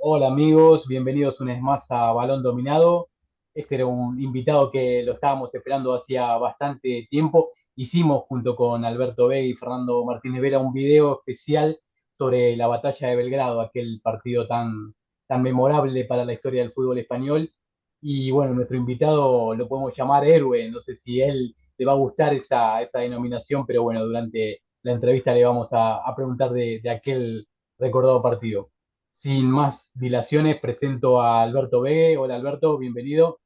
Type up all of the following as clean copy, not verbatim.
Hola amigos, bienvenidos una vez más a Balón Dominado. Este era un invitado que lo estábamos esperando hacía bastante tiempo. Hicimos junto con Alberto Vega y Fernando Martínez Vera un video especial sobre la batalla de Belgrado, aquel partido tan memorable para la historia del fútbol español. Y bueno, nuestro invitado lo podemos llamar héroe. No sé si él le va a gustar esa denominación, pero bueno, durante la entrevista le vamos a preguntar de aquel recordado partido. Sin más dilaciones, presento a Alberto Vegue. Hola Alberto, bienvenido.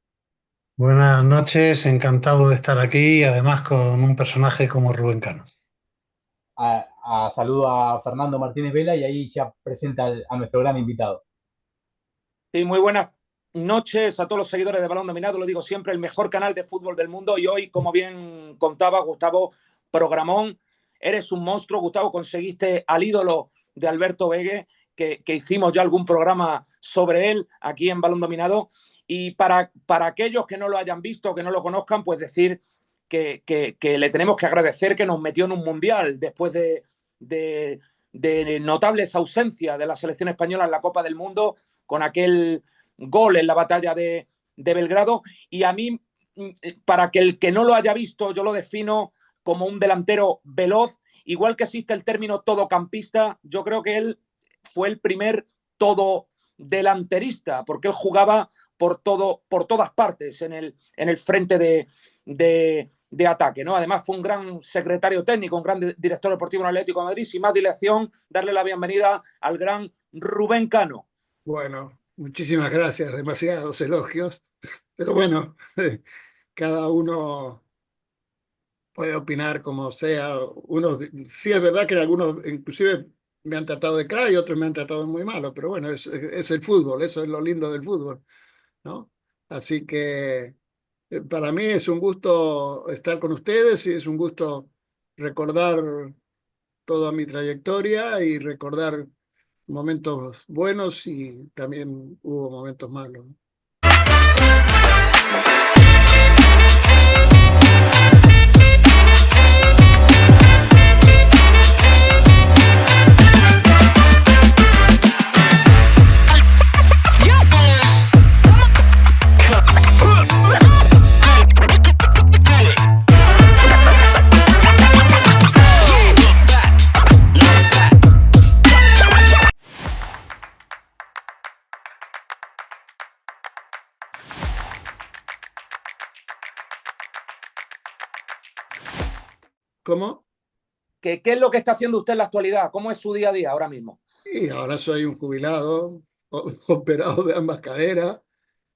Buenas noches, encantado de estar aquí, además con un personaje como Rubén Cano. Saludo a Fernando Martínez Vela y ahí ya presenta a nuestro gran invitado. Sí, muy buenas noches a todos los seguidores de Balón Dominado. Lo digo siempre, el mejor canal de fútbol del mundo. Y hoy, como bien contaba Gustavo, programón. Eres un monstruo, Gustavo. Conseguiste al ídolo de Alberto Vegue, que hicimos ya algún programa sobre él aquí en Balón Dominado. Y para aquellos que no lo hayan visto, que no lo conozcan, pues decir que le tenemos que agradecer que nos metió en un mundial después de notables ausencias de la selección española en la Copa del Mundo, con aquel gol en la batalla de Belgrado. Y a mí, para que el que no lo haya visto, yo lo defino como un delantero veloz. Igual que existe el término todocampista, yo creo que él fue el primer todo delanterista, porque él jugaba por todas partes en el frente de ataque, ¿no? Además fue un gran secretario técnico, un gran director deportivo en Atlético de Madrid. Sin más dilación, darle la bienvenida al gran Rubén Cano. Bueno, muchísimas gracias, demasiados elogios, pero bueno, cada uno puede opinar como sea. Sí es verdad que algunos inclusive me han tratado de crack y otros me han tratado muy malo, pero bueno, es el fútbol, eso es lo lindo del fútbol, ¿no? Así que para mí es un gusto estar con ustedes y es un gusto recordar toda mi trayectoria y recordar momentos buenos y también hubo momentos malos. ¿Cómo? ¿Qué es lo que está haciendo usted en la actualidad? ¿Cómo es su día a día ahora mismo? Y ahora soy un jubilado, operado de ambas caderas,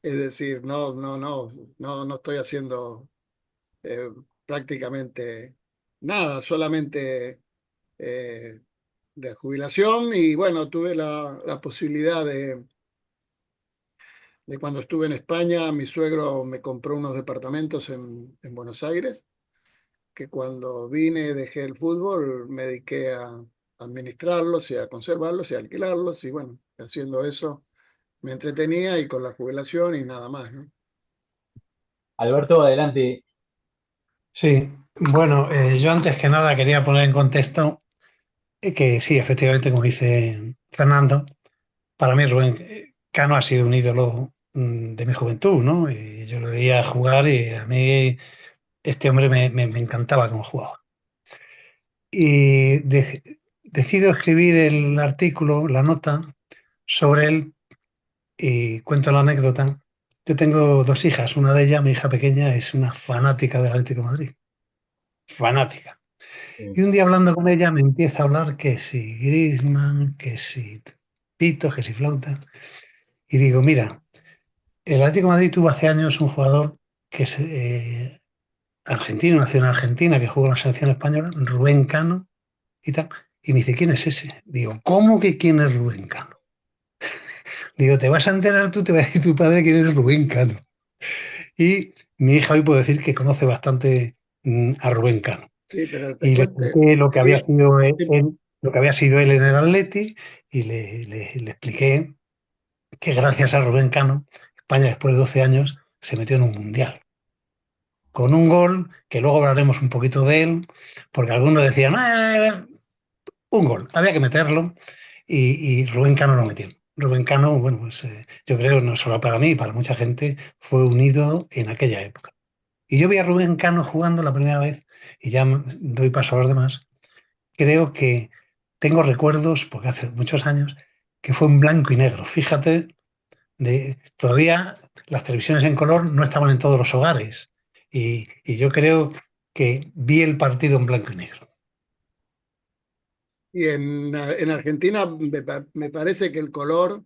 es decir, no estoy haciendo eh, prácticamente nada, solamente eh, de jubilación y bueno, tuve la posibilidad de cuando estuve en España, mi suegro me compró unos departamentos en Buenos Aires, que cuando vine dejé el fútbol, me dediqué a administrarlos y a conservarlos y a alquilarlos y bueno, haciendo eso me entretenía y con la jubilación y nada más, ¿no? Alberto, adelante. Sí, bueno, yo antes que nada quería poner en contexto que sí, efectivamente, como dice Fernando, para mí Rubén Cano ha sido un ídolo de mi juventud, ¿no? Y yo lo veía jugar y a mí este hombre me encantaba cómo jugaba. Y decido escribir el artículo, la nota sobre él y cuento la anécdota. Yo tengo dos hijas, una de ellas, mi hija pequeña, es una fanática del Atlético de Madrid, fanática. Y un día hablando con ella me empieza a hablar que si Griezmann, que si Pito, que si Flauta. Y digo, mira, el Atlético de Madrid tuvo hace años un jugador que es argentino, nació en Argentina, que jugó en la selección española, Rubén Cano y tal. Y me dice, ¿quién es ese? Digo, ¿cómo que quién es Rubén Cano? Digo, te vas a enterar tú, te va a decir tu padre quién es Rubén Cano. Y mi hija hoy puede decir que conoce bastante a Rubén Cano. Sí, pero te Y le cuento, expliqué lo que te había digo, sido te- él, lo que había sido él en el Atleti y le expliqué que gracias a Rubén Cano, España después de 12 años se metió en un mundial. Con un gol, que luego hablaremos un poquito de él, porque algunos decían, un gol, había que meterlo, y Rubén Cano lo metió. Rubén Cano, bueno, pues yo creo no solo para mí, para mucha gente, fue unido en aquella época. Y yo vi a Rubén Cano jugando la primera vez, y ya doy paso a los demás. Creo que tengo recuerdos, porque hace muchos años, que fue en blanco y negro. Fíjate, todavía las televisiones en color no estaban en todos los hogares. Y yo creo que vi el partido en blanco y negro. Y en Argentina me parece que el color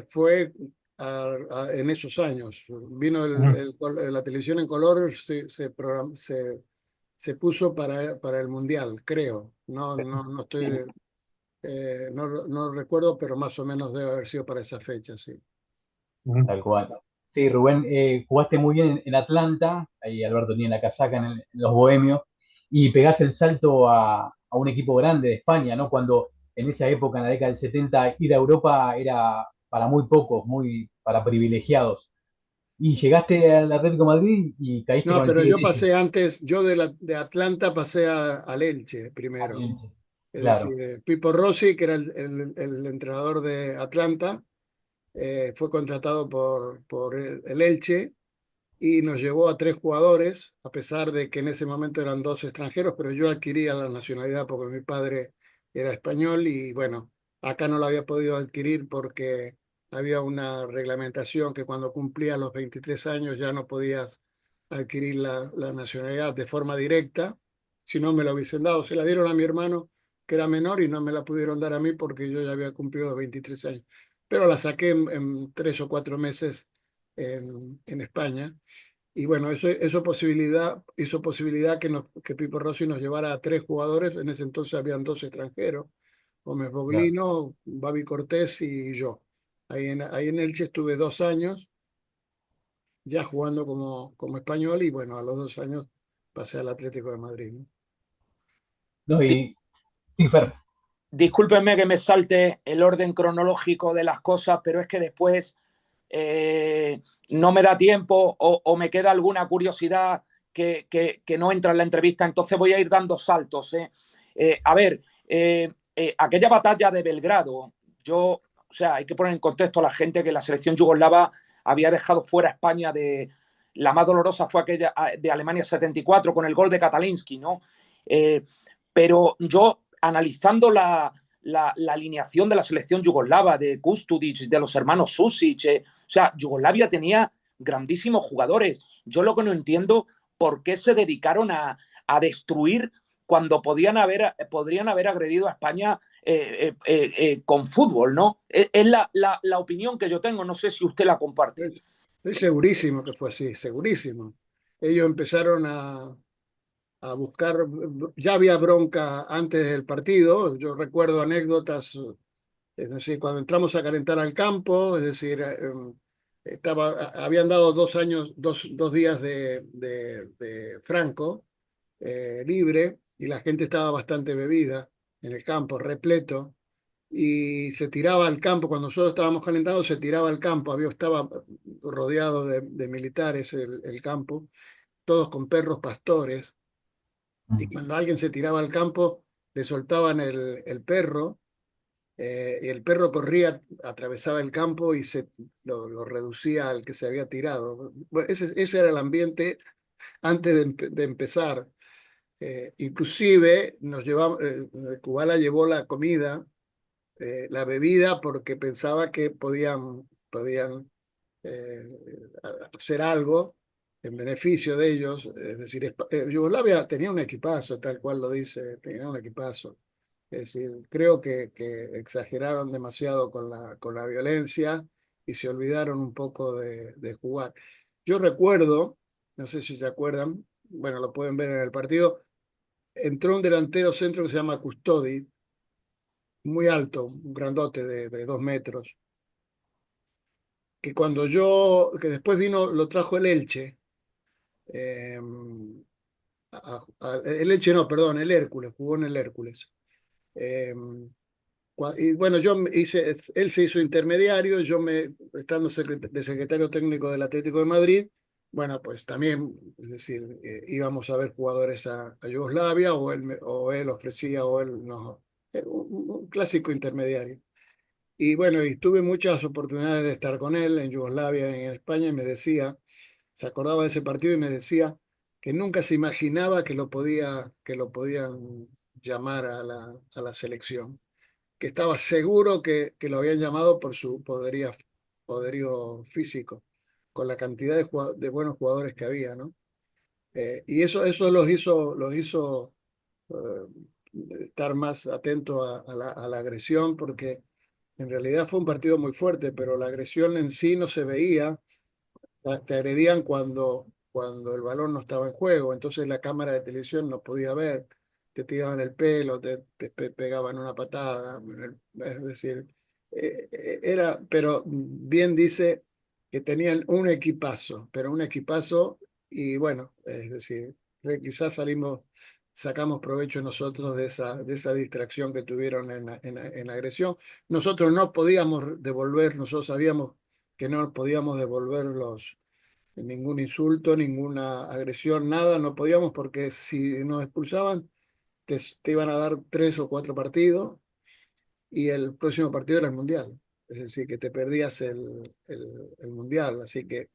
fue en esos años. Vino la televisión en color, se puso para el Mundial, creo. No estoy, no recuerdo, pero más o menos debe haber sido para esa fecha, sí. Tal cual. Sí, Rubén, jugaste muy bien en Atlanta, ahí Alberto tiene la casaca en los Bohemios, y pegaste el salto a un equipo grande de España, ¿no? Cuando en esa época, en la década del 70, ir a Europa era para muy pocos, muy para privilegiados. Y llegaste al Atlético de Madrid y caíste No, con el pero pie yo derecho. pasé antes, yo de Atlanta pasé al Elche primero. Es Claro, decir, Pipo Rossi, que era el entrenador de Atlanta, fue contratado por el Elche y nos llevó a tres jugadores, a pesar de que en ese momento eran dos extranjeros, pero yo adquiría la nacionalidad porque mi padre era español y bueno, acá no lo había podido adquirir porque había una reglamentación que cuando cumplía los 23 años ya no podías adquirir la nacionalidad de forma directa, si no me la hubiesen dado. Se la dieron a mi hermano, que era menor, y no me la pudieron dar a mí porque yo ya había cumplido los 23 años. Pero la saqué en 3 o 4 meses en España. Y bueno, hizo posibilidad que Pipo Rossi nos llevara a tres jugadores. En ese entonces habían dos extranjeros, Gómez claro. Boglino, Babi Cortés y yo. Ahí en Elche estuve 2 años, ya jugando como español, y bueno, a los 2 años pasé al Atlético de Madrid, ¿no? No, Di- y sí, Fer, Discúlpenme que me salte el orden cronológico de las cosas, pero es que después no me da tiempo o me queda alguna curiosidad que no entra en la entrevista, entonces voy a ir dando saltos. A ver, aquella batalla de Belgrado, o sea, hay que poner en contexto a la gente que la selección yugoslava había dejado fuera a España de. La más dolorosa fue aquella de Alemania 74 con el gol de Katalinski, ¿no? Pero yo, analizando la alineación de la selección yugoslava, de Kustudic, de los hermanos Susic, o sea, Yugoslavia tenía grandísimos jugadores. Yo lo que no entiendo, ¿por qué se dedicaron a destruir cuando podrían haber agredido a España con fútbol, ¿no? Es la opinión que yo tengo, no sé si usted la comparte. Estoy segurísimo que fue así, segurísimo. Ellos empezaron a buscar, ya había bronca antes del partido. Yo recuerdo anécdotas. Es decir, cuando entramos a calentar al campo, es decir, habían dado 2 años, dos días de Franco libre, y la gente estaba bastante bebida en el campo, repleto, y se tiraba al campo. Cuando nosotros estábamos calentando, se tiraba al campo. Estaba rodeado de militares el campo, todos con perros pastores, y cuando alguien se tiraba al campo, le soltaban el perro, y el perro corría, atravesaba el campo y lo reducía al que se había tirado. Bueno, ese era el ambiente antes de empezar. Inclusive Kubala llevó la comida, la bebida, porque pensaba que podían eh, hacer algo en beneficio de ellos. Es decir, Yugoslavia tenía un equipazo, tal cual lo dice, tenía un equipazo. Es decir, creo que exageraron demasiado con la violencia y se olvidaron un poco de jugar. Yo recuerdo, no sé si se acuerdan, bueno, lo pueden ver en el partido, entró un delantero centro que se llama Custodi, muy alto, un grandote de 2 metros, que después vino, lo trajo el Elche, eh, el Elche no, perdón, el Hércules, jugó en el Hércules. Eh, y bueno, él se hizo intermediario, estando de secretario técnico del Atlético de Madrid, bueno, pues también, es decir, íbamos a ver jugadores a Yugoslavia, o él ofrecía, o él no, un clásico intermediario. Y bueno, y tuve muchas oportunidades de estar con él en Yugoslavia, en España, y me decía, se acordaba de ese partido y me decía que nunca se imaginaba que lo podían llamar a la selección, que estaba seguro que lo habían llamado por su poderío físico, con la cantidad de buenos jugadores que había, ¿no? Y eso los hizo estar más atento a la agresión, porque en realidad fue un partido muy fuerte, pero la agresión en sí no se veía. Te agredían cuando el balón no estaba en juego, entonces la cámara de televisión no podía ver, te tiraban el pelo, te pegaban una patada, es decir, pero bien dice que tenían un equipazo, pero un equipazo, y bueno, es decir, quizás sacamos provecho nosotros de esa distracción que tuvieron en la agresión. Nosotros no podíamos devolver, nosotros sabíamos que no podíamos devolver ningún insulto, ninguna agresión, nada, no podíamos, porque si nos expulsaban te iban a dar 3 o 4 partidos, y el próximo partido era el Mundial. Es decir, que te perdías el Mundial. Así que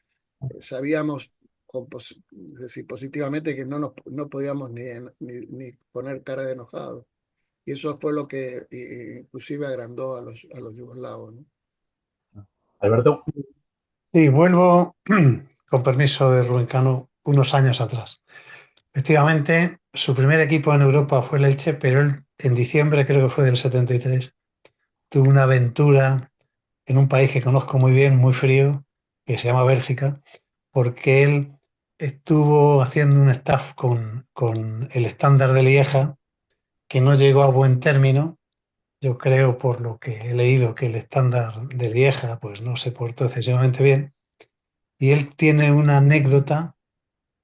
sabíamos es decir, positivamente que no podíamos ni poner cara de enojado. Y eso fue lo que inclusive agrandó a los yugoslavos, ¿no? Alberto. Sí, vuelvo, con permiso de Rubén Cano, unos años atrás. Efectivamente, su primer equipo en Europa fue el Elche, pero él en diciembre, creo que fue del 73, tuvo una aventura en un país que conozco muy bien, muy frío, que se llama Bélgica, porque él estuvo haciendo un staff con el Standard de Lieja, que no llegó a buen término. Yo creo, por lo que he leído, que el Standard de Lieja pues, no se portó excesivamente bien. Y él tiene una anécdota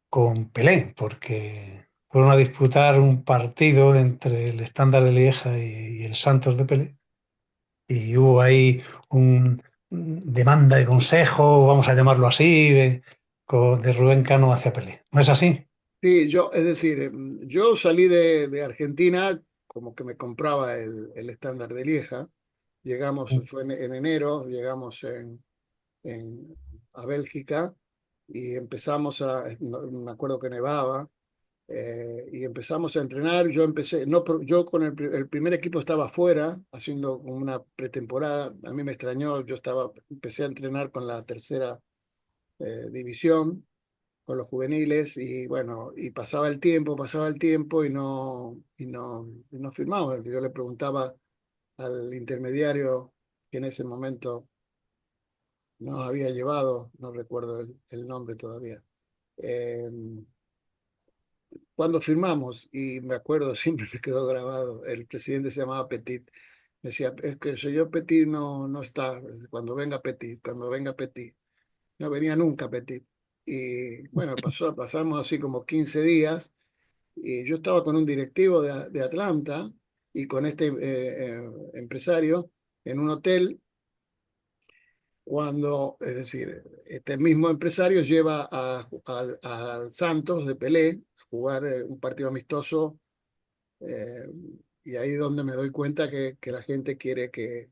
con Pelé, porque fueron a disputar un partido entre el Standard de Lieja y el Santos de Pelé, y hubo ahí un demanda de consejo, vamos a llamarlo así, de Rubén Cano hacia Pelé. ¿No es así? Sí, es decir, yo salí de Argentina como que me compraba el estándar de Lieja. Llegamos, fue en enero, llegamos a Bélgica, y empezamos me acuerdo que nevaba, y empezamos a entrenar. Yo empecé, no, yo con el primer equipo estaba afuera, haciendo una pretemporada. A mí me extrañó, empecé a entrenar con la tercera división, con los juveniles, y bueno, y pasaba el tiempo, y no firmamos. Yo le preguntaba al intermediario, que en ese momento nos había llevado, no recuerdo el nombre todavía, eh, cuando firmamos, y me acuerdo, siempre me quedó grabado, el presidente se llamaba Petit, me decía, es que el señor Petit no está, cuando venga Petit, cuando venga Petit. No venía nunca Petit. Y bueno, pasamos así como 15 días, y yo estaba con un directivo de Atlanta y con este empresario en un hotel, es decir, este mismo empresario lleva al Santos de Pelé a jugar un partido amistoso, eh, y ahí es donde me doy cuenta que la gente quiere que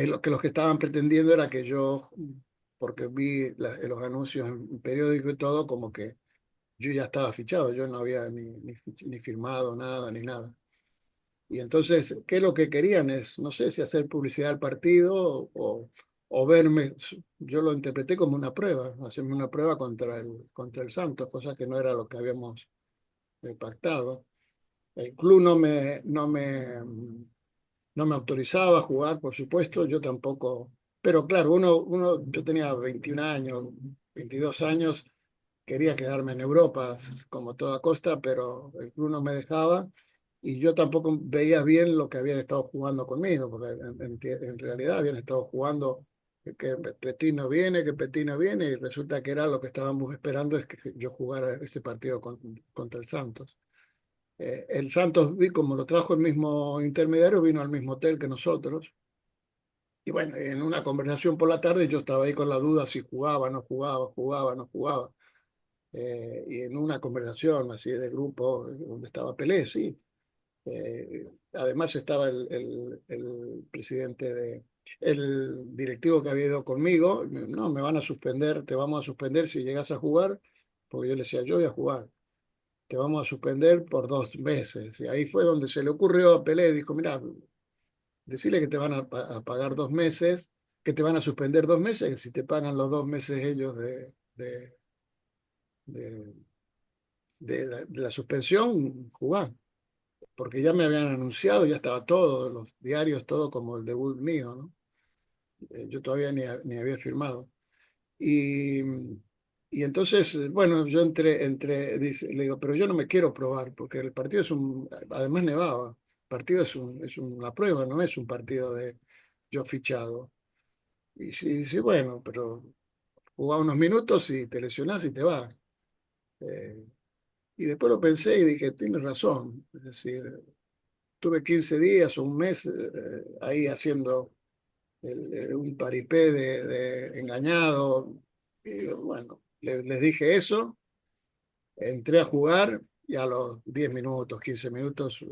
los que estaban pretendiendo era que yo, porque vi los anuncios en periódico y todo, como que yo ya estaba fichado, yo no había ni firmado nada, ni nada. Y entonces, ¿qué es lo que querían? No sé si hacer publicidad al partido o verme. Yo lo interpreté como una prueba, hacerme una prueba contra el Santos, cosa que no era lo que habíamos pactado. El club no me autorizaba a jugar, por supuesto, yo tampoco. Pero claro, yo tenía 21 años, 22 años, quería quedarme en Europa como toda costa, pero el club no me dejaba, y yo tampoco veía bien lo que habían estado jugando conmigo, porque en realidad habían estado jugando que Petit no viene, que Petit no viene, y resulta que era lo que estábamos esperando, es que yo jugara ese partido contra el Santos. El Santos, como lo trajo el mismo intermediario, vino al mismo hotel que nosotros. Y bueno, en una conversación por la tarde yo estaba ahí con la duda si jugaba, no jugaba, jugaba, no jugaba. Y en una conversación así de grupo, donde estaba Pelé, sí. Además estaba el presidente el directivo que había ido conmigo, no, me van a suspender, te vamos a suspender si llegas a jugar, porque yo le decía, yo voy a jugar, te vamos a suspender por 2 meses. Y ahí fue donde se le ocurrió a Pelé, dijo, mira, decirle que te van a pagar 2 meses, que te van a suspender 2 meses, que si te pagan los 2 meses ellos de, de la suspensión, jugá. Porque ya me habían anunciado, ya estaba todo, los diarios, todo como el debut mío, ¿no? Yo todavía ni había firmado. Y, y entonces, bueno, yo le digo, pero yo no me quiero probar, porque el partido además nevaba, el partido es una prueba, no es un partido de yo fichado. Y sí, sí, bueno, pero jugá unos minutos y te lesionás y te vas. Eh, y después lo pensé y dije, tienes razón, es decir, tuve 15 días o un mes ahí haciendo un paripé de engañado. Y bueno, les dije eso, entré a jugar y a los 10 minutos, 15 minutos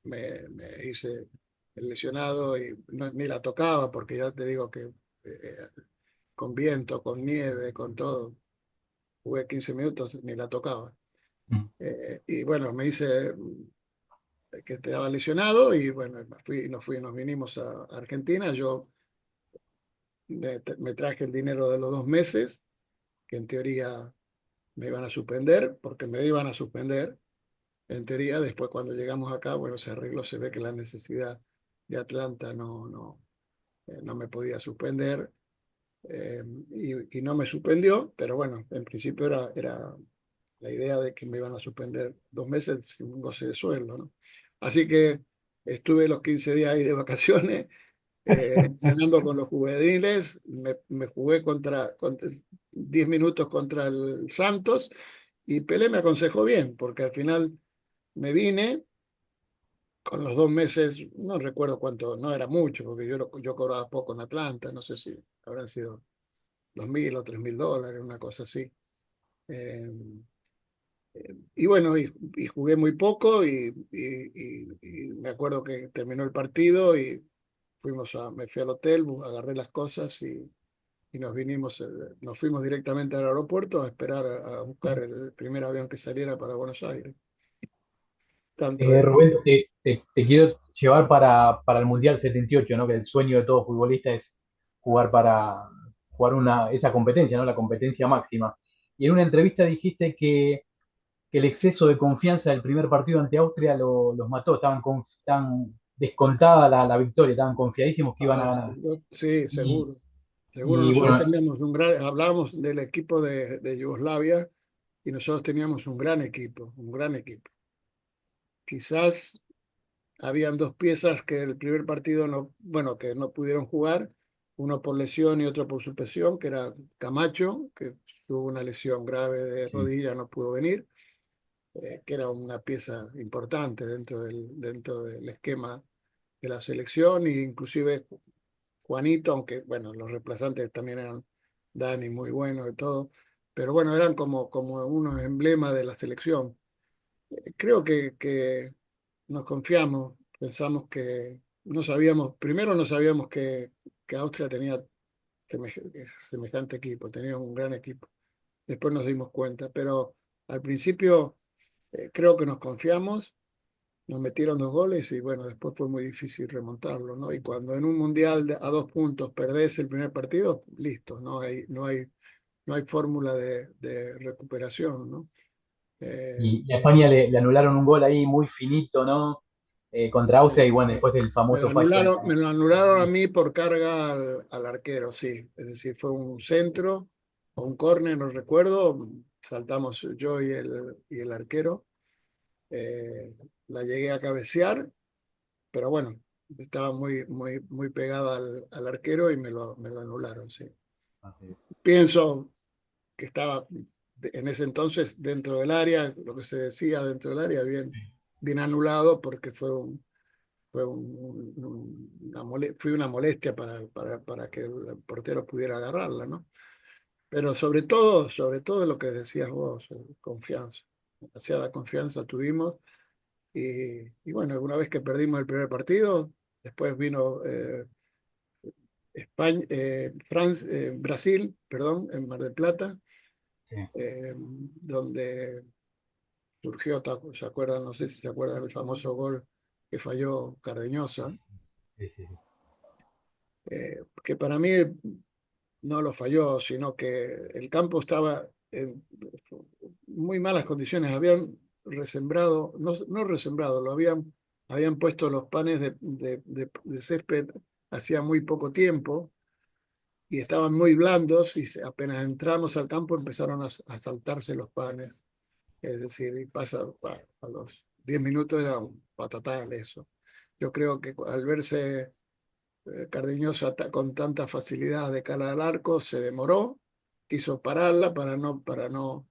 me hice el lesionado y ni la tocaba porque ya te digo que con viento, con nieve, con todo, jugué 15 minutos, ni la tocaba. Mm. Y bueno, me hice que estaba lesionado y bueno, nos vinimos a Argentina. Yo me traje el dinero de los 2 meses, que en teoría me iban a suspender, porque me iban a suspender. En teoría, después cuando llegamos acá, bueno, se arregló, se ve que la necesidad de Atlanta no me podía suspender y no me suspendió, pero bueno, en principio era la idea de que me iban a suspender 2 meses sin un goce de sueldo, ¿no? Así que estuve los 15 días ahí de vacaciones entrenando con los juveniles, me jugué contra 10 minutos contra el Santos y Pelé me aconsejó bien, porque al final me vine con los 2 meses, no recuerdo cuánto, no era mucho, porque yo cobraba poco en Atlanta, no sé si habrán sido 2.000 o 3.000 dólares, una cosa así. Eh, y bueno, y jugué muy poco y me acuerdo que terminó el partido y me fui al hotel, agarré las cosas y nos fuimos directamente al aeropuerto a esperar a buscar el primer avión que saliera para Buenos Aires. Tanto él. Rubén, te quiero llevar para el Mundial 78, ¿no? Que el sueño de todo futbolista es jugar esa competencia, ¿no? La competencia máxima. Y en una entrevista dijiste que el exceso de confianza del primer partido ante Austria los mató, estaban descontada la victoria, estaban confiadísimos que iban a ganar. Sí, Y, seguro. Seguro, y nosotros bueno, teníamos hablábamos del equipo de Yugoslavia y nosotros teníamos un gran equipo, un gran equipo. Quizás habían dos piezas que el primer partido no, bueno, que no pudieron jugar, uno por lesión y otro por suspensión, que era Camacho, que tuvo una lesión grave de sí, rodilla, no pudo venir, que era una pieza importante dentro del esquema de la selección, e inclusive Juanito, aunque bueno, los reemplazantes también eran Dani, muy buenos y todo, pero bueno, eran como unos emblemas de la selección. Creo que nos confiamos, pensamos que no sabíamos, primero no sabíamos que Austria tenía semejante equipo, tenía un gran equipo. Después nos dimos cuenta, pero al principio creo que nos confiamos, nos metieron 2 goles y bueno, después fue muy difícil remontarlo, ¿no? Y cuando en un mundial a 2 puntos perdés el primer partido, listo, no hay fórmula de recuperación, ¿no? Eh, y a España le anularon un gol ahí muy finito, ¿no? Contra Austria, y bueno, después del Me lo famoso fallo anularon, me lo anularon a de- mí por carga al arquero, sí. Es decir, fue un centro o un córner, no recuerdo. Saltamos yo y el arquero. Eh, la llegué a cabecear, pero bueno, estaba muy, muy, muy pegada al arquero y me lo anularon, sí. Pienso que estaba en ese entonces dentro del área, lo que se decía dentro del área, bien anulado porque fue una molestia para que el portero pudiera agarrarla, ¿no? Pero sobre todo lo que decías vos, confianza. Demasiada confianza tuvimos y bueno, una vez que perdimos el primer partido, después vino España, Brasil, perdón, en Mar del Plata, Sí, donde surgió, ¿se acuerdan? No sé si se acuerdan del famoso gol que falló Cardeñosa, sí, sí, sí. que para mí no lo falló, sino que el campo estaba en muy malas condiciones. Habían resembrado, no, no resembrado, habían puesto los panes de césped hacía muy poco tiempo y estaban muy blandos y apenas entramos al campo empezaron a saltarse los panes. Es decir, y pasa a los 10 minutos era un patatal eso. Yo creo que al verse Cardeñosa con tanta facilidad de cara al arco, se demoró, quiso pararla para no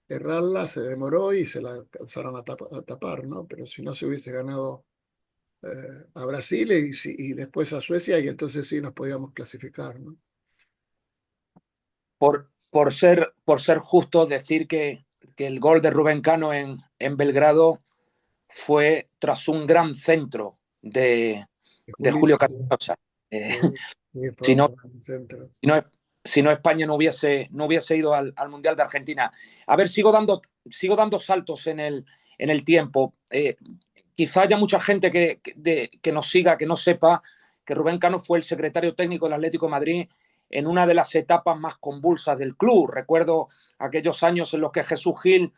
errarla, se demoró y se la alcanzaron a tapar, ¿no? Pero si no se hubiese ganado a Brasil y después a Suecia, y entonces sí nos podíamos clasificar, ¿no? Por ser justo, decir que el gol de Rubén Cano en Belgrado fue tras un gran centro De de Julio Julito, Cardosa. Eh, sí, sí, fue si, un no, gran centro. si, no, si no, España no hubiese ido al Mundial de Argentina. A ver, sigo dando saltos en el tiempo. Quizá haya mucha gente que nos siga, que no sepa que Rubén Cano fue el secretario técnico del Atlético de Madrid en una de las etapas más convulsas del club. Recuerdo aquellos años en los que Jesús Gil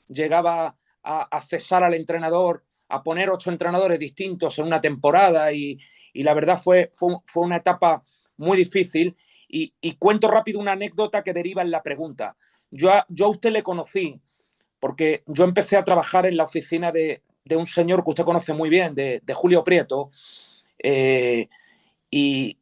llegaba a cesar al entrenador, a poner 8 entrenadores distintos en una temporada y la verdad fue una etapa muy difícil. Y cuento rápido una anécdota que deriva en la pregunta. Yo a usted le conocí porque yo empecé a trabajar en la oficina de un señor que usted conoce muy bien, de Julio Prieto, y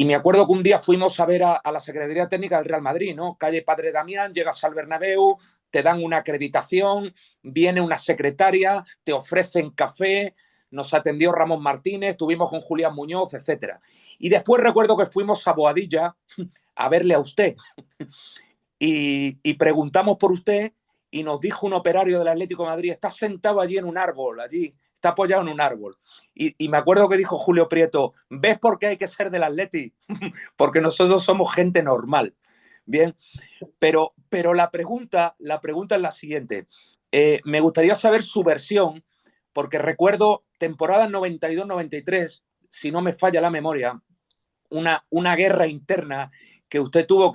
me acuerdo que un día fuimos a ver a la Secretaría Técnica del Real Madrid, ¿no? Calle Padre Damián, llegas al Bernabéu, te dan una acreditación, viene una secretaria, te ofrecen café, nos atendió Ramón Martínez, estuvimos con Julián Muñoz, etcétera. Y después recuerdo que fuimos a Boadilla a verle a usted y preguntamos por usted y nos dijo un operario del Atlético de Madrid, está sentado allí en un árbol, allí, está apoyado en un árbol. Y me acuerdo que dijo Julio Prieto, ¿ves por qué hay que ser del Atleti? Porque nosotros somos gente normal. Bien, pero la pregunta es la siguiente. Me gustaría saber su versión, porque recuerdo temporada 92-93, si no me falla la memoria, una guerra interna que usted tuvo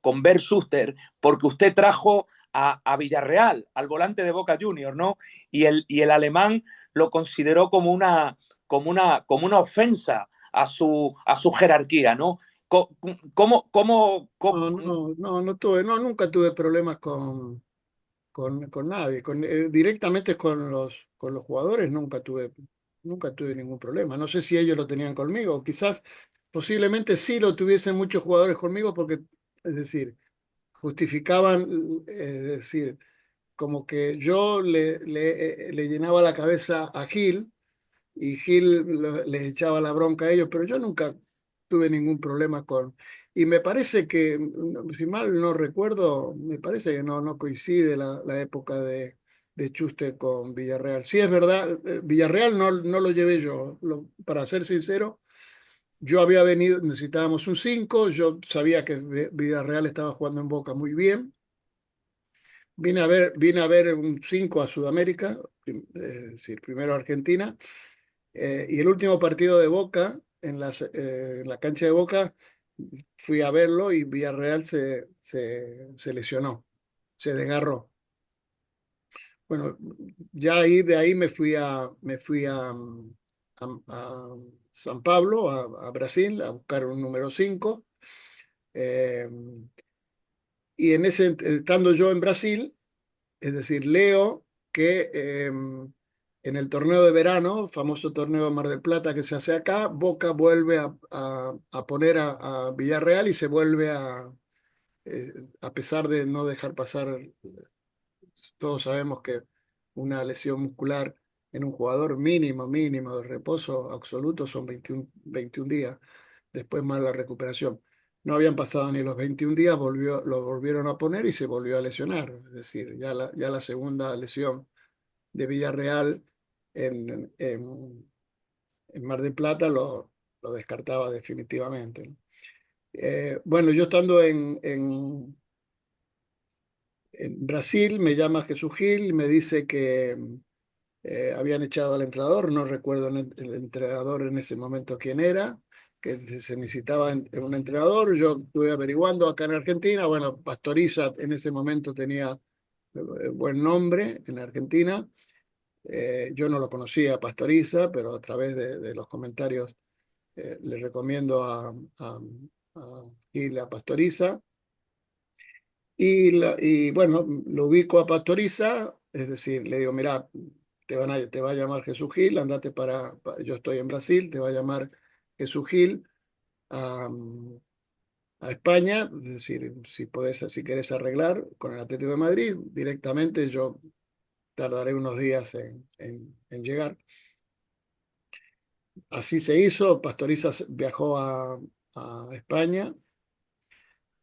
con Bert Schuster, porque usted trajo a Villarreal, al volante de Boca Juniors, ¿no? Y el alemán lo consideró como una ofensa a su jerarquía, ¿no? No, no, no, no tuve, no, nunca tuve problemas con nadie. Directamente con los jugadores nunca tuve ningún problema. No sé si ellos lo tenían conmigo. Quizás, posiblemente sí lo tuviesen muchos jugadores conmigo porque, es decir, justificaban, es decir, como que yo le llenaba la cabeza a Gil y Gil les echaba la bronca a ellos, pero yo nunca tuve ningún problema con... Y me parece que, si mal no recuerdo, me parece que no coincide la época de Schuster con Villarreal. Sí es verdad, Villarreal no lo llevé yo, para ser sincero, yo había venido, necesitábamos un 5, yo sabía que Villarreal estaba jugando en Boca muy bien, vine a ver un 5 a Sudamérica, es decir, primero a Argentina, y el último partido de Boca, en la cancha de Boca, fui a verlo y Villarreal se lesionó, se desgarró. Bueno, ya ahí, de ahí me fui a San Pablo, a Brasil, a buscar un número 5. Y estando yo en Brasil, es decir, leo que en el torneo de verano, famoso torneo de Mar del Plata que se hace acá, Boca vuelve a poner a Villarreal y se vuelve a pesar de no dejar pasar, todos sabemos que una lesión muscular en un jugador mínimo de reposo absoluto son 21 días, después más la recuperación. No habían pasado ni los 21 días, lo volvieron a poner y se volvió a lesionar. Es decir, ya la segunda lesión de Villarreal en, en, en Mar del Plata lo descartaba definitivamente, ¿no? Bueno, yo estando en Brasil, me llama Jesús Gil y me dice que habían echado al entrenador, no recuerdo el entrenador en ese momento quién era, que se necesitaba un entrenador. Yo estuve averiguando acá en Argentina, bueno, Pastoriza en ese momento tenía buen nombre en Argentina. Yo no lo conocía a Pastoriza, pero a través de los comentarios le recomiendo a Gil a Pastoriza. Y bueno, lo ubico a Pastoriza, es decir, le digo, mira, te va a llamar Jesús Gil, andate yo estoy en Brasil, te va a llamar Jesús Gil a, a España, es decir, si querés arreglar con el Atlético de Madrid, directamente yo tardaré unos días en llegar. Así se hizo, Pastoriza viajó a España.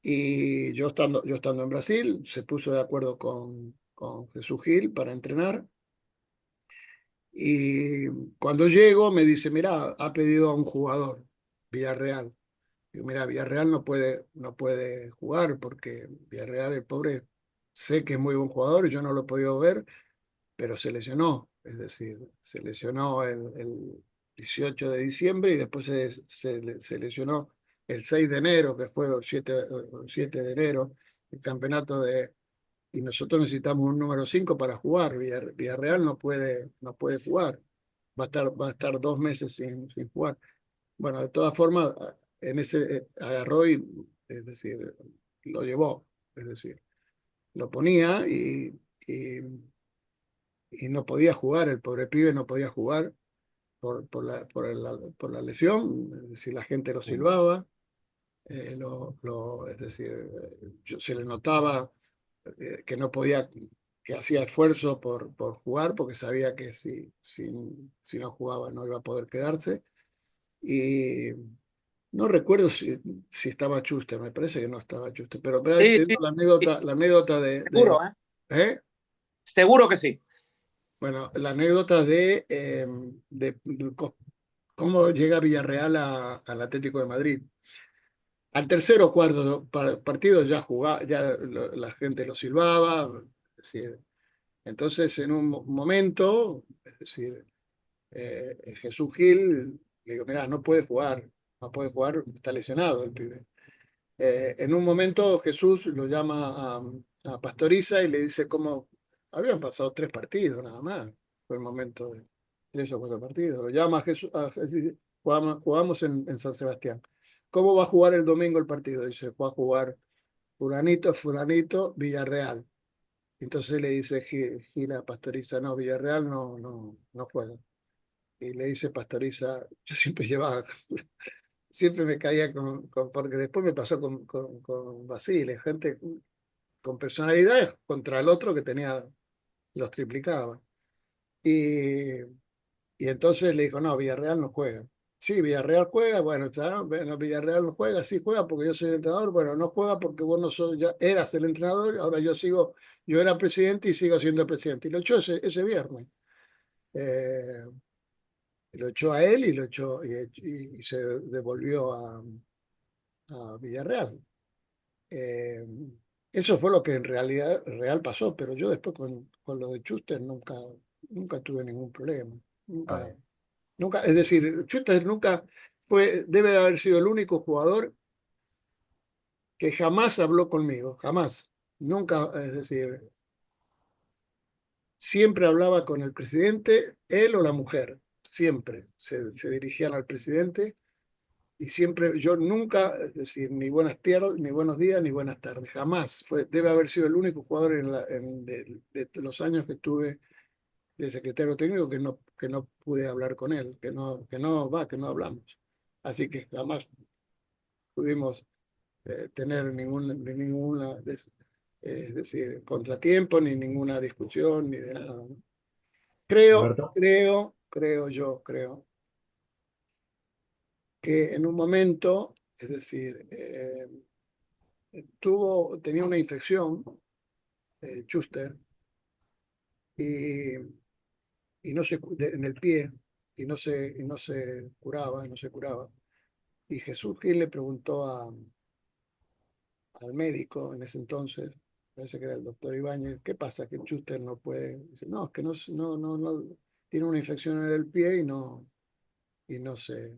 Y yo estando en Brasil, se puso de acuerdo con Jesús Gil para entrenar. Y cuando llego me dice, mira, ha pedido a un jugador, Villarreal. Digo, mira, Villarreal no puede jugar porque Villarreal, el pobre, sé que es muy buen jugador, yo no lo he podido ver, pero se lesionó. Es decir, se lesionó el 18 de diciembre y después se lesionó el 6 de enero, que fue el 7 de enero, el campeonato y nosotros necesitamos un número 5 para jugar. Villarreal no puede jugar. Va a estar 2 meses sin jugar. Bueno, de todas formas, agarró y, es decir, lo llevó. Es decir, lo ponía y no podía jugar, el pobre pibe no podía jugar por la lesión. Es decir, la gente lo silbaba, es decir, se le notaba que no podía, que hacía esfuerzo por jugar, porque sabía que si no jugaba no iba a poder quedarse. Y no recuerdo si estaba Chuster, me parece que no estaba Chuster, pero ahí Sí, te sí, digo sí, la anécdota seguro, ¿eh? ¿eh? Seguro que sí. Bueno, la anécdota de cómo llega Villarreal al Atlético de Madrid. Al tercer o cuarto partido ya jugaba, la gente lo silbaba, es decir, entonces en un momento, es decir, Jesús Gil, le digo, mira, no puede jugar, está lesionado el pibe. En un momento Jesús lo llama a Pastoriza y le dice cómo habían pasado 3 partidos nada más, fue el momento de 3 o 4 partidos. Lo llama a Jesús, jugamos en San Sebastián. ¿Cómo va a jugar el domingo el partido? Dice, va a jugar fulanito, fulanito, Villarreal. Entonces le dice Gira Pastoriza, no, Villarreal no juega. Y le dice Pastoriza, yo siempre llevaba siempre me caía porque después me pasó con Basile, gente con personalidades contra el otro que los triplicaba. Y, y entonces le dijo, no, Villarreal no juega. Sí, Villarreal juega, bueno, bueno, Villarreal no juega, sí juega porque yo soy el entrenador, bueno, no juega porque vos no sos, ya eras el entrenador, ahora yo era presidente y sigo siendo el presidente. Y lo echó ese viernes. Eh, lo echó a él y se devolvió a Villarreal. Eh, Eso fue lo que en realidad real pasó, pero yo después con lo de Schuster nunca tuve ningún problema. A Nunca, ver, nunca, es decir, Schuster nunca debe de haber sido el único jugador que jamás habló conmigo, jamás. Nunca, es decir, siempre hablaba con el presidente, él o la mujer, siempre se dirigían al presidente. Y siempre, yo nunca, es decir, ni buenas tardes, ni buenos días, ni buenas tardes, jamás. Debe haber sido el único jugador de los años que estuve de secretario técnico que no pude hablar con él, que no hablamos. Así que jamás pudimos tener ninguna, es decir, contratiempo, ni ninguna discusión, ni de nada, ¿no? Alberto. Creo que en un momento, es decir, tenía una infección, Schuster, y, en el pie, y no se curaba. Y Jesús Gil le preguntó al médico en ese entonces, parece que era el doctor Ibáñez, ¿qué pasa? Que Schuster no puede. Dice, no, es que no, tiene una infección en el pie y no sé.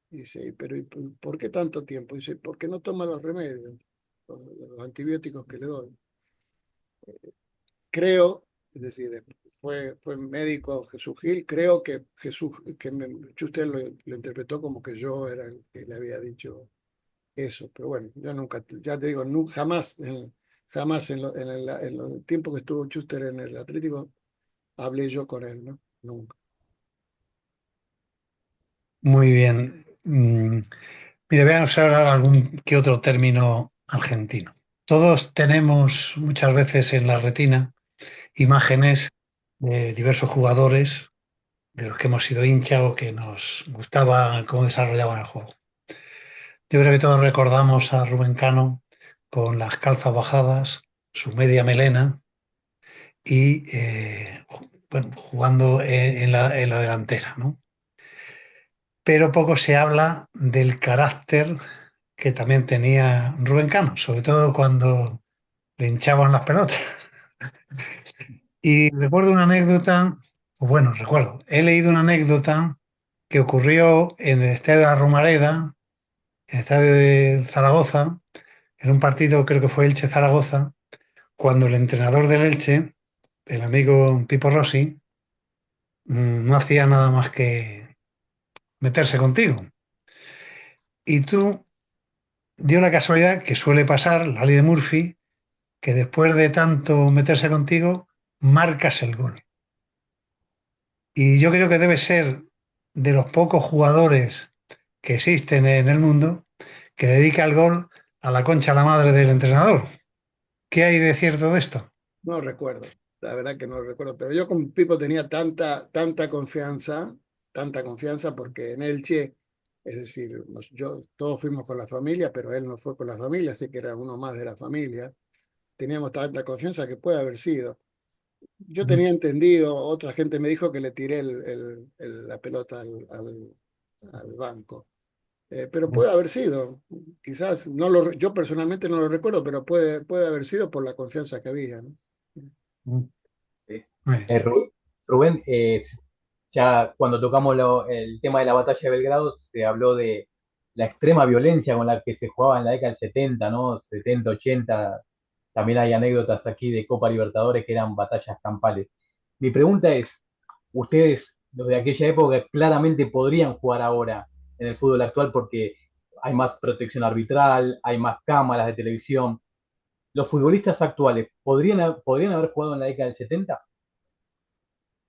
Dice, pero ¿y por qué tanto tiempo? Dice, porque no toma los remedios, los antibióticos que le doy. Creo, es decir, fue médico Jesús Gil, creo que Schuster lo interpretó como que yo era el que le había dicho eso, pero bueno, yo nunca, ya te digo, jamás, jamás en el tiempo que estuvo Schuster en el Atlético, hablé yo con él, ¿no? Nunca. Muy bien. Mire, veamos ahora algún que otro término argentino. Todos tenemos muchas veces en la retina imágenes de diversos jugadores de los que hemos sido hincha o que nos gustaba cómo desarrollaban el juego. Yo creo que todos recordamos a Rubén Cano con las calzas bajadas, su media melena y bueno, jugando en la delantera, ¿no? Pero poco se habla del carácter que también tenía Rubén Cano, sobre todo cuando le hinchaban las pelotas. Y recuerdo una anécdota, o bueno, recuerdo, he leído una anécdota que ocurrió en el estadio de la Romareda, en el estadio de Zaragoza, en un partido, creo que fue Elche-Zaragoza, cuando el entrenador del Elche, el amigo Pipo Rossi, no hacía nada más que meterse contigo. Y tú dio la casualidad que suele pasar, la ley de Murphy, que después de tanto meterse contigo, marcas el gol. Y yo creo que debe ser de los pocos jugadores que existen en el mundo que dedica el gol a la concha a la madre del entrenador. ¿Qué hay de cierto de esto? No recuerdo, la verdad que no recuerdo, pero yo con Pipo tenía tanta confianza porque en Elche, es decir, todos fuimos con la familia, pero él no fue con la familia, así que era uno más de la familia. Teníamos tanta confianza que puede haber sido. Yo tenía entendido, otra gente me dijo que le tiré la pelota al banco. Pero puede haber sido, quizás, yo personalmente no lo recuerdo, pero puede haber sido por la confianza que había, ¿no? Sí. Rubén, ya cuando tocamos el tema de la batalla de Belgrado, se habló de la extrema violencia con la que se jugaba en la década del 70, ¿no? 70, 80. También hay anécdotas aquí de Copa Libertadores que eran batallas campales. Mi pregunta es, ustedes, los de aquella época, claramente podrían jugar ahora en el fútbol actual porque hay más protección arbitral, hay más cámaras de televisión. ¿Los futbolistas actuales podrían haber jugado en la década del 70?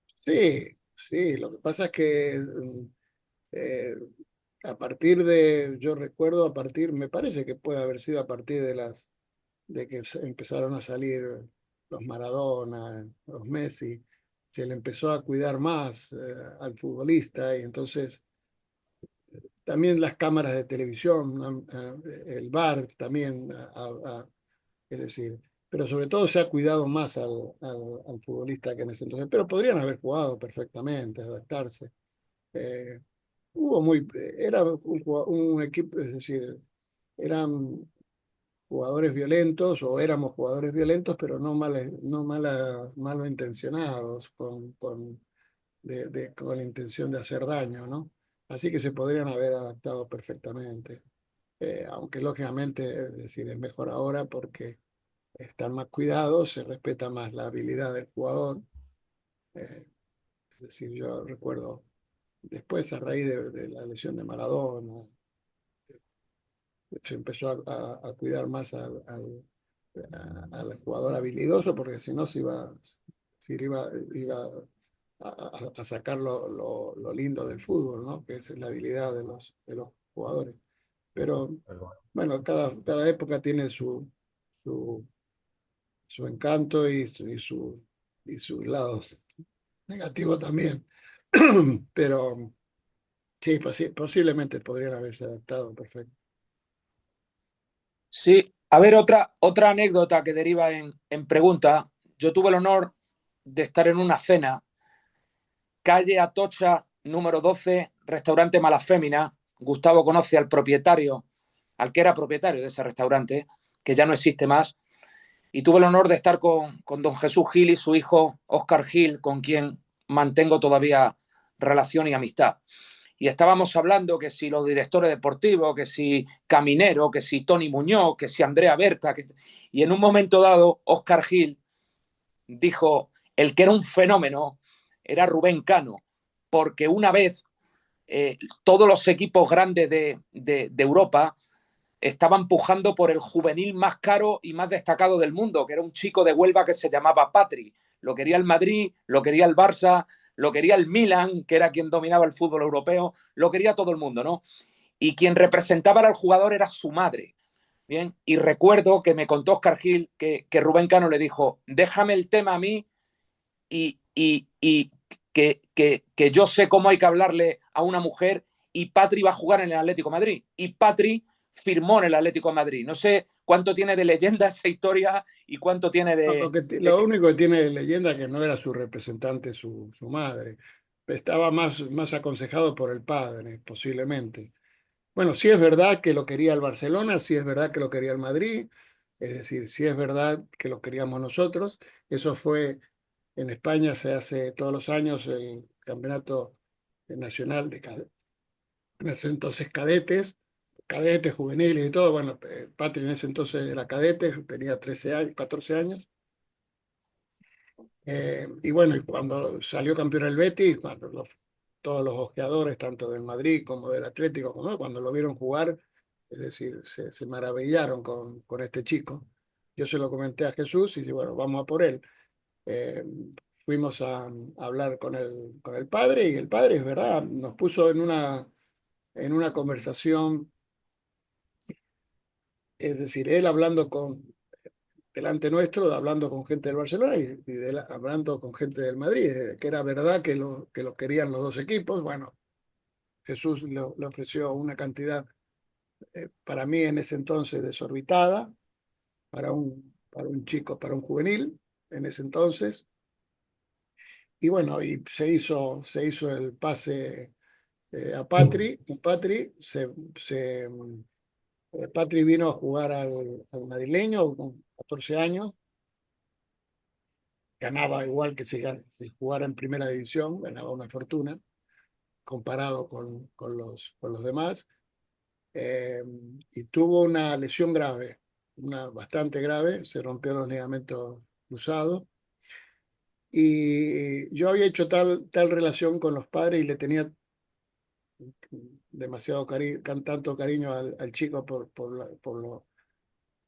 Sí, sí, lo que pasa es que eh, yo recuerdo me parece que puede haber sido a partir de que empezaron a salir los Maradona, los Messi, se le empezó a cuidar más al futbolista y entonces también las cámaras de televisión, el VAR también, es decir, pero sobre todo se ha cuidado más al futbolista que en ese entonces, pero podrían haber jugado perfectamente, adaptarse. Eh, era un equipo, es decir, eran jugadores violentos o éramos jugadores violentos, pero malo intencionados, con la intención de hacer daño, ¿no? Así que se podrían haber adaptado perfectamente. Aunque lógicamente, es decir, es mejor ahora porque están más cuidados, se respeta más la habilidad del jugador. Eh, es decir, yo recuerdo después, a raíz de la lesión de Maradona, se empezó a cuidar más al jugador habilidoso, porque si no iba a sacar lo lindo del fútbol, ¿no? Que es la habilidad de los jugadores. Pero bueno, cada época tiene su, su encanto y sus lados negativos también. Pero sí, posiblemente podrían haberse adaptado perfecto. Sí, a ver, otra anécdota que deriva en pregunta. Yo tuve el honor de estar en una cena, calle Atocha, número 12, restaurante Malafémina. Gustavo conoce al propietario, al que era propietario de ese restaurante, que ya no existe más. Y tuve el honor de estar con don Jesús Gil y su hijo Óscar Gil, con quien mantengo todavía relación y amistad. Y estábamos hablando que si los directores deportivos, que si Caminero, que si Tony Muñoz, que si Andrea Berta. Y en un momento dado, Óscar Gil dijo, el que era un fenómeno era Rubén Cano, porque una vez todos los equipos grandes de Europa estaban pujando por el juvenil más caro y más destacado del mundo, que era un chico de Huelva que se llamaba Patri. Lo quería el Madrid, lo quería el Barça, lo quería el Milan, que era quien dominaba el fútbol europeo, lo quería todo el mundo, ¿no? Y quien representaba al jugador era su madre. Bien, y recuerdo que me contó Óscar Gil que Rubén Cano le dijo, déjame el tema a mí y que yo sé cómo hay que hablarle a una mujer, y Patri va a jugar en el Atlético de Madrid. Y Patri firmó en el Atlético de Madrid. No sé cuánto tiene de leyenda esa historia y cuánto tiene Lo único que tiene de leyenda es que no era su representante, su madre. Estaba más aconsejado por el padre, posiblemente. Bueno, sí es verdad que lo quería el Barcelona, sí es verdad que lo quería el Madrid, es decir, sí es verdad que lo queríamos nosotros. Eso fue en España, se hace todos los años el campeonato nacional en ese entonces cadetes juveniles y todo. Bueno, Patri en ese entonces era cadete, tenía 13 años, 14 años. Y bueno, y cuando salió campeón el Betis, todos los ojeadores, tanto del Madrid como del Atlético, cuando lo vieron jugar, es decir, se maravillaron con este chico. Yo se lo comenté a Jesús y dije, bueno, vamos a por él. Eh, Fuimos a hablar con el padre, y el padre, es verdad, nos puso en una conversación, es decir, él hablando delante nuestro, hablando con gente del Barcelona hablando con gente del Madrid, que era verdad que lo querían los dos equipos. Bueno, Jesús le ofreció una cantidad, para mí en ese entonces desorbitada, para un chico, para un juvenil en ese entonces. Y bueno, y se hizo el pase a Patri. Patri vino a jugar al madrileño con 14 años. Ganaba igual que si jugara en primera división, ganaba una fortuna comparado con los demás. Y tuvo una lesión grave, una bastante grave, se rompió los ligamentos cruzados. Y yo había hecho tal relación con los padres y le tenía demasiado tanto cariño al chico por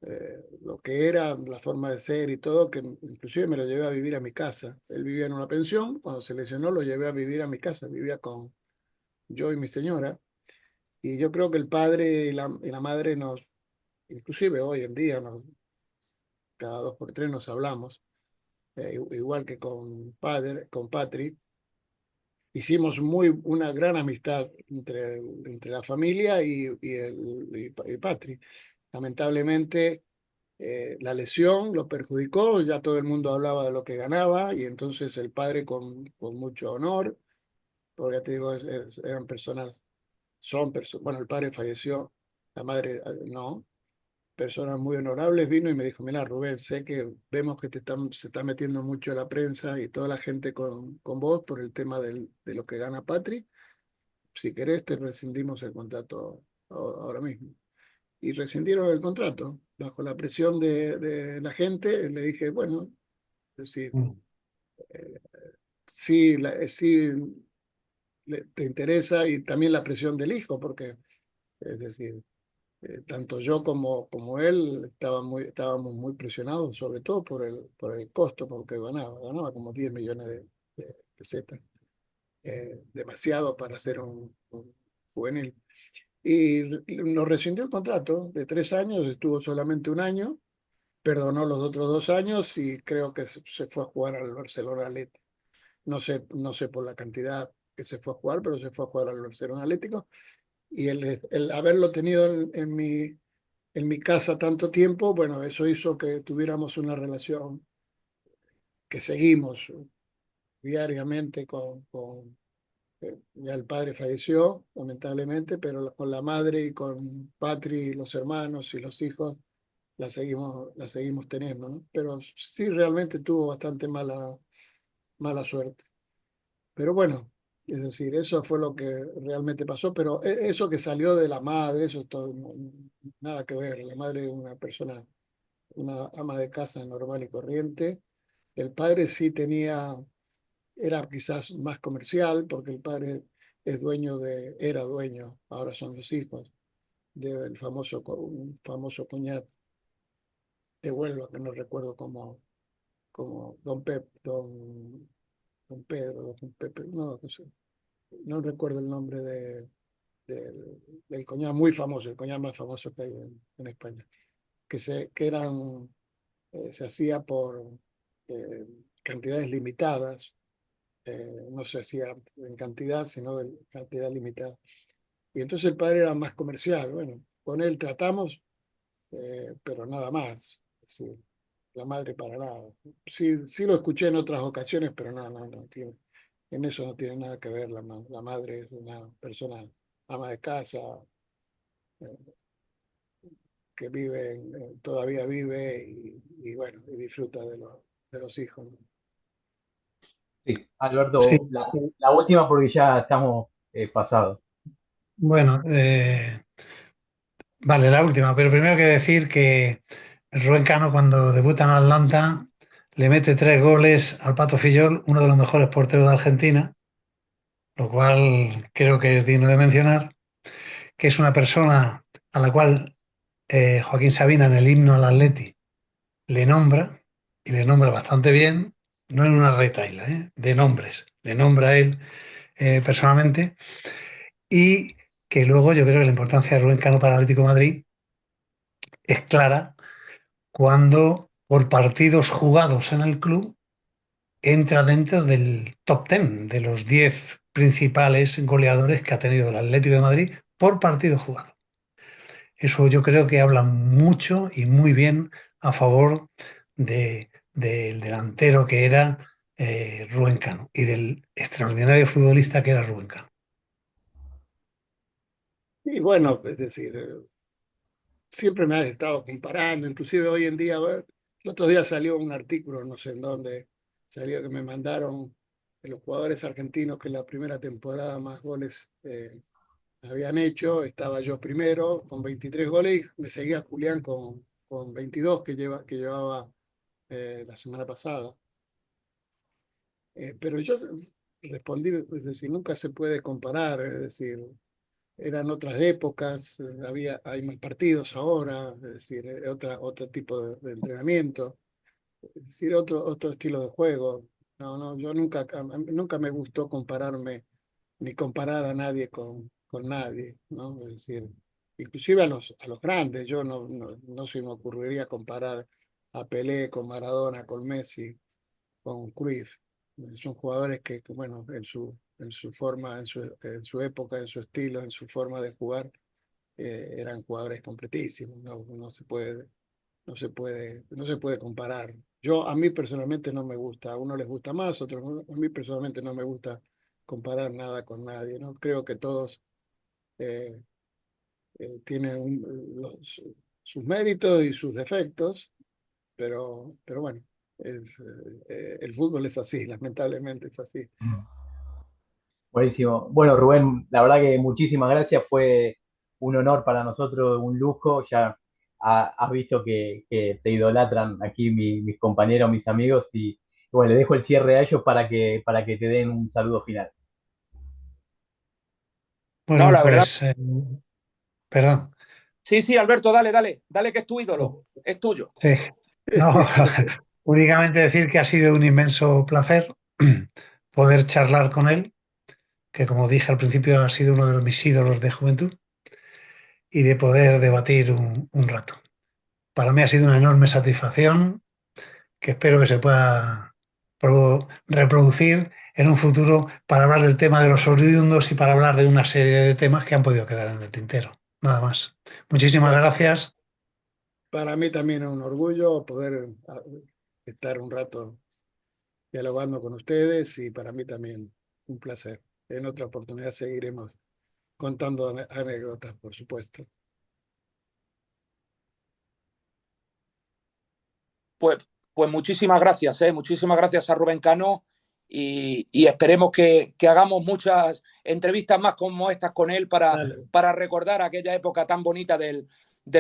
lo que era, la forma de ser y todo, que inclusive me lo llevé a vivir a mi casa. Él vivía en una pensión, cuando se lesionó lo llevé a vivir a mi casa, vivía con yo y mi señora. Y yo creo que el padre y la madre inclusive hoy en día, cada 2 por 3 nos hablamos, igual que con Patri. Hicimos una gran amistad entre la familia y Patri. Lamentablemente, la lesión lo perjudicó, ya todo el mundo hablaba de lo que ganaba, y entonces el padre con mucho honor, porque ya te digo, eran personas, bueno, el padre falleció, la madre no, personas muy honorables. Vino y me dijo, mira, Rubén, sé que vemos que se está metiendo mucho la prensa y toda la gente con vos por el tema de lo que gana Patri. Si querés, te rescindimos el contrato ahora mismo. Y rescindieron el contrato bajo la presión de la gente. Le dije, bueno, es decir, sí, sí te interesa, y también la presión del hijo, porque, es decir, tanto yo como él estábamos muy presionados, sobre todo por el costo, porque ganaba como 10 millones de pesetas, demasiado para ser un juvenil. Y nos rescindió el contrato de 3 años, estuvo solamente un año, perdonó los otros 2 años y creo que se fue a jugar al Barcelona Atlético. No sé por la cantidad que se fue a jugar, pero se fue a jugar al Barcelona Atlético. Y el haberlo tenido en mi casa tanto tiempo, bueno, eso hizo que tuviéramos una relación que seguimos diariamente ya el padre falleció, lamentablemente, pero con la madre y con Patri, los hermanos y los hijos, la seguimos teniendo, ¿no? Pero sí realmente tuvo bastante mala suerte. Pero bueno, es decir, eso fue lo que realmente pasó, pero eso que salió de la madre, eso es todo, nada que ver. La madre es una persona, una ama de casa normal y corriente. El padre sí era quizás más comercial, porque el padre era dueño, ahora son los hijos, del un famoso coñac de Huelva, que no recuerdo como Don Pedro, Don Pepe, no sé, no recuerdo el nombre del coñac muy famoso, el coñac más famoso que hay en España, que se hacía por eh, cantidades limitadas, no se hacía en cantidad, sino en cantidad limitada. Y entonces el padre era más comercial. Bueno, con él tratamos, pero nada más. Es decir, la madre para nada. Sí, sí lo escuché en otras ocasiones, pero no tiene, en eso no tiene nada que ver. La madre es una persona ama de casa, eh, que todavía vive y bueno, y disfruta de los hijos, ¿no? Sí, Sí, Alberto, la última porque ya estamos pasados. bueno, vale, la última, pero primero que decir que Rubén Cano cuando debuta en Atlanta le mete 3 goles al Pato Fillol, uno de los mejores porteros de Argentina, lo cual creo que es digno de mencionar, que es una persona a la cual Joaquín Sabina en el himno al Atleti le nombra, y le nombra bastante bien, no en una retahíla, de nombres, le nombra a él personalmente, y que luego yo creo que la importancia de Rubén Cano para el Atlético de Madrid es clara cuando por partidos jugados en el club entra dentro del top 10 de los 10 principales goleadores que ha tenido el Atlético de Madrid por partido jugado. Eso yo creo que habla mucho y muy bien a favor del delantero que era Rubén Cano y del extraordinario futbolista que era Rubén Cano. Y bueno, es decir, siempre me has estado comparando, inclusive hoy en día, el otro día salió un artículo, no sé en dónde, salió que me mandaron de los jugadores argentinos que la primera temporada más goles habían hecho, estaba yo primero con 23 goles y me seguía Julián con 22 que llevaba la semana pasada. Pero yo respondí, es decir, nunca se puede comparar, es decir, eran otras épocas, hay más partidos ahora, es decir, otro tipo de entrenamiento, es decir, otro estilo de juego. No, yo nunca me gustó compararme ni comparar a nadie con nadie, ¿no? Es decir, inclusive a los grandes, yo no se me ocurriría comparar a Pelé con Maradona, con Messi, con Cruyff. Son jugadores bueno, en su forma, en su época, en su estilo, en su forma de jugar, eran jugadores completísimos. No se puede comparar. A mí personalmente no me gusta. A uno les gusta más, a otros no. A mí personalmente no me gusta comparar nada con nadie, ¿no? Creo que todos eh, tienen sus méritos y sus defectos, pero bueno, el fútbol es así, lamentablemente es así. Buenísimo. Bueno, Rubén, la verdad que muchísimas gracias. Fue un honor para nosotros, un lujo. Ya has visto que te idolatran aquí mis compañeros, mis amigos. Y bueno, le dejo el cierre a ellos para que te den un saludo final. No, Bueno, la verdad. pues, perdón. Sí, sí, Alberto, dale que es tu ídolo, es tuyo. Sí, no, únicamente decir que ha sido un inmenso placer poder charlar con él, que como dije al principio ha sido uno de mis ídolos de juventud, y de poder debatir un rato. Para mí ha sido una enorme satisfacción que espero que se pueda reproducir en un futuro para hablar del tema de los oriundos y para hablar de una serie de temas que han podido quedar en el tintero. Nada más. Muchísimas Bueno, gracias. para mí también es un orgullo poder estar un rato dialogando con ustedes y para mí también un placer. En otra oportunidad seguiremos contando anécdotas, por supuesto. Pues muchísimas gracias, muchísimas gracias a Rubén Cano y esperemos que hagamos muchas entrevistas más como estas con él para recordar aquella época tan bonita del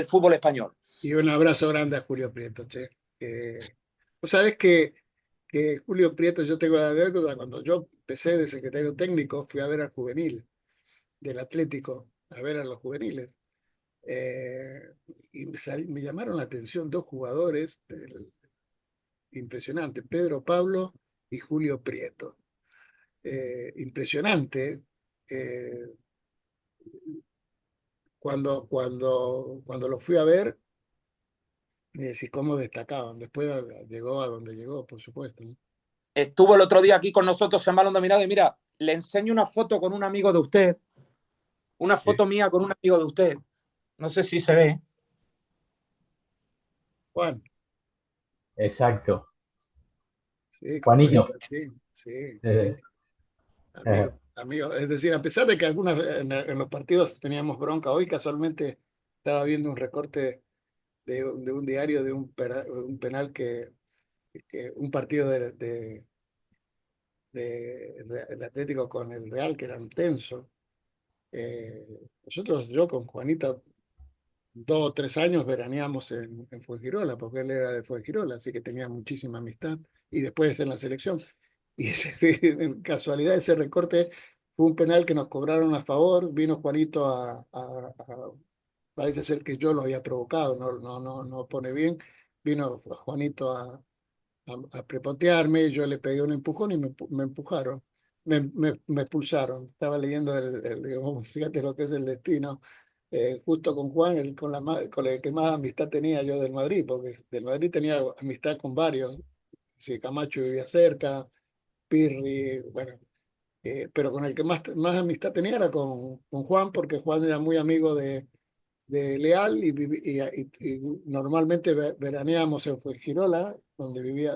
fútbol español. Y un abrazo grande a Julio Prieto, che. Vos sabés que Julio Prieto, yo tengo la anécdota, cuando yo empecé de secretario técnico, fui a ver al juvenil del Atlético, a ver a los juveniles. Y me llamaron la atención dos jugadores impresionantes, Pedro Pablo y Julio Prieto. Impresionante. Cuando lo fui a ver, me decís cómo destacaban. Después llegó a donde llegó, por supuesto, ¿no? Estuvo el otro día aquí con nosotros en Balón Dominado y mira, le enseño una foto con un amigo de usted, una foto mía con un amigo de usted. No sé si se ve. Juan. Exacto. Sí, Juanito. Sí. Amigo. Es decir, a pesar de que algunas en los partidos teníamos bronca, hoy casualmente estaba viendo un recorte de un diario de un penal que un partido del Atlético con el Real, que era tenso. Yo con Juanita 2 o 3 años veraneamos en Fuengirola, porque él era de Fuengirola, así que tenía muchísima amistad, y después en la selección. Y en casualidad ese recorte fue un penal que nos cobraron a favor, vino Juanito parece ser que yo lo había provocado, no pone bien, vino Juanito a prepotearme, yo le pegué un empujón y me empujaron, me expulsaron. Estaba leyendo digamos, fíjate lo que es el destino, justo con Juan, con el que más amistad tenía yo del Madrid, porque del Madrid tenía amistad con varios, si Camacho vivía cerca, Pirri, bueno, pero con el que más amistad tenía era con Juan, porque Juan era muy amigo de Leal y normalmente veraneamos en Fuengirola, de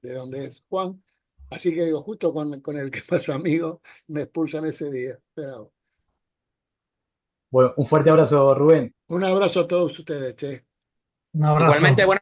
donde es Juan. Así que digo, justo con el que más amigo me expulsan ese día. Pero Bueno, un fuerte abrazo, Rubén. un abrazo a todos ustedes, che. Un abrazo. Igualmente, bueno.